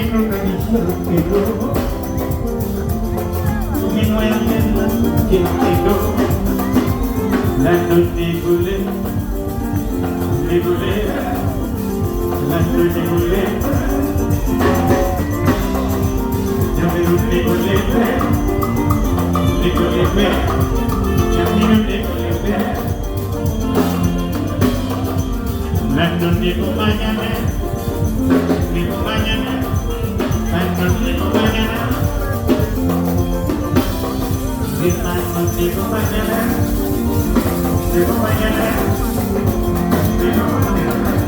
nunca dijeron que no, que no era verdad, que no. La noche volé, la noche volé. Ya me lo volé, ya me lo la noche con mañana, digo mañana, la noche con mañana, la noche con mañana, digo mañana, digo mañana.